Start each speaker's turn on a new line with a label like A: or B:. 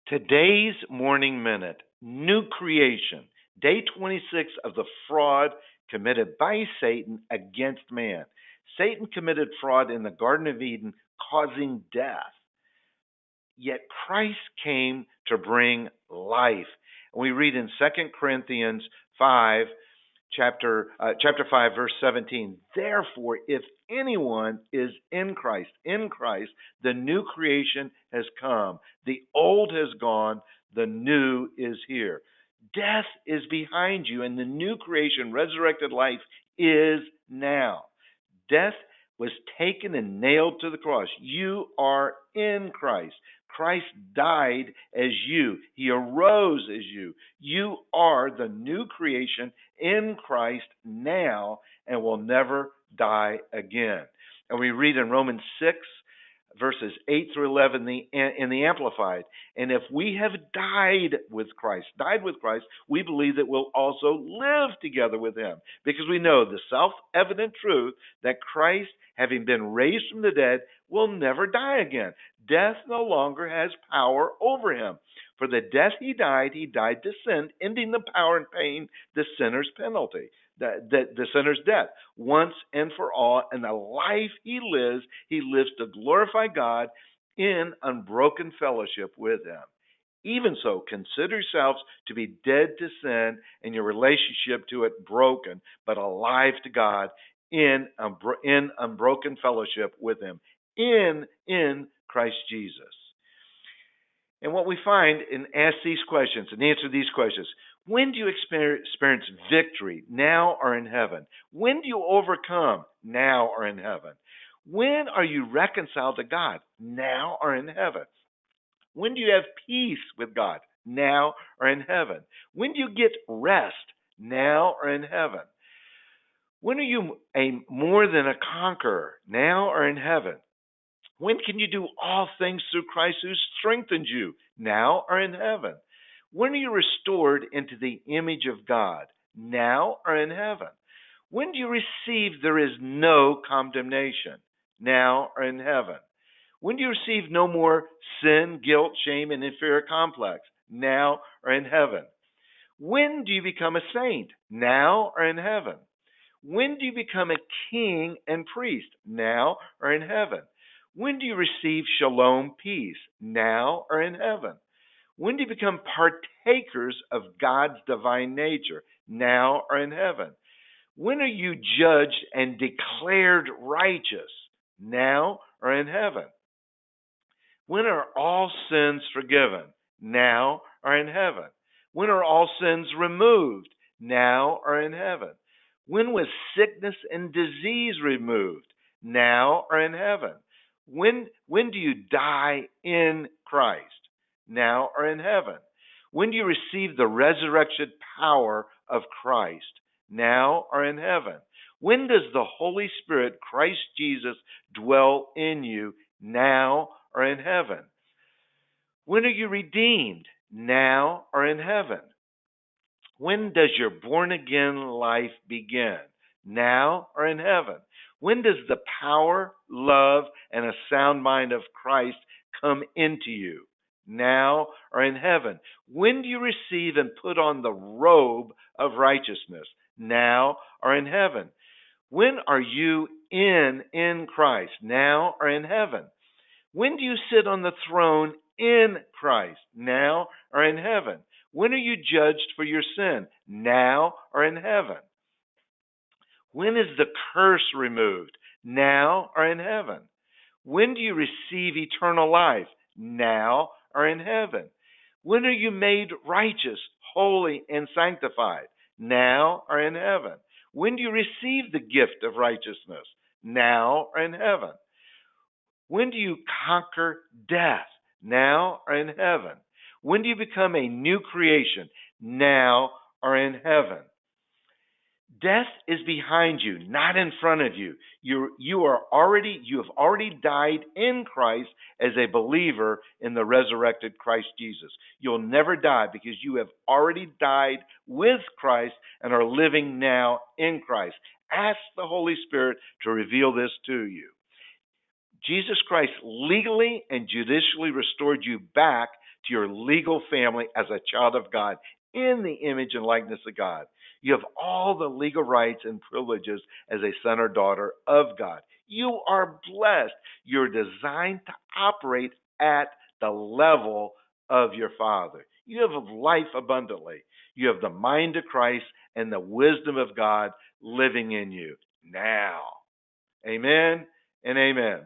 A: Today's Morning Minute, New Creation, day 26 of the fraud committed by Satan against man. Satan committed fraud in the Garden of Eden, causing death. Yet Christ came to bring life. And we read in 2 Corinthians 5, chapter 5, verse 17. Therefore, if anyone is in Christ, the new creation has come. The old has gone, the new is here. Death is behind you, and the new creation, resurrected life, is now. Death was taken and nailed to the cross. You are in Christ. Christ died as you. He arose as you. You are the new creation in Christ now and will never die again. And we read in Romans 6, verses 8 through 11 in the Amplified. And if we have died with Christ, we believe that we'll also live together with him, because we know the self-evident truth that Christ, having been raised from the dead, will never die again. Death no longer has power over him. For the death he died to sin, ending the power and paying the sinner's penalty, the sinner's death, once and for all. And the life he lives to glorify God in unbroken fellowship with him. Even so, consider yourselves to be dead to sin and your relationship to it broken, but alive to God in unbroken fellowship with him in Christ Jesus. And what we find and ask these questions and answer these questions: when do you experience victory, now or in heaven? When do you overcome, now or in heaven? When are you reconciled to God, now or in heaven? When do you have peace with God, now or in heaven? When do you get rest, now or in heaven? When are you more than a conqueror, now or in heaven? When can you do all things through Christ who strengthens you, now or in heaven? When are you restored into the image of God, now or in heaven? When do you receive there is no condemnation, now or in heaven? When do you receive no more sin, guilt, shame, and inferior complex, now or in heaven? When do you become a saint, now or in heaven? When do you become a king and priest, now or in heaven? When do you receive shalom, peace, now or in heaven? When do you become partakers of God's divine nature, now or in heaven? When are you judged and declared righteous, now or in heaven? When are all sins forgiven, now or in heaven? When are all sins removed, now or in heaven? When was sickness and disease removed, now or in heaven? When do you die in Christ, now or in heaven? When do you receive the resurrection power of Christ, now or in heaven? When does the Holy Spirit, Christ Jesus, dwell in you, now or in heaven? When are you redeemed, now or in heaven? When does your born-again life begin, now or in heaven? When does the power, love, and a sound mind of Christ come into you, now or in heaven? When do you receive and put on the robe of righteousness, now or in heaven? When are you in Christ, now or in heaven? When do you sit on the throne in Christ, now or in heaven? When are you judged for your sin, now or in heaven? When is the curse removed, now or in heaven? When do you receive eternal life, now or in heaven? When are you made righteous, holy, and sanctified, now or in heaven? When do you receive the gift of righteousness, now or in heaven? When do you conquer death, now or in heaven? When do you become a new creation, now or in heaven? Death is behind you, not in front of you. You have already died in Christ as a believer in the resurrected Christ Jesus. You'll never die because you have already died with Christ and are living now in Christ. Ask the Holy Spirit to reveal this to you. Jesus Christ legally and judicially restored you back to your legal family as a child of God in the image and likeness of God. You have all the legal rights and privileges as a son or daughter of God. You are blessed. You're designed to operate at the level of your Father. You have life abundantly. You have the mind of Christ and the wisdom of God living in you now. Amen and amen.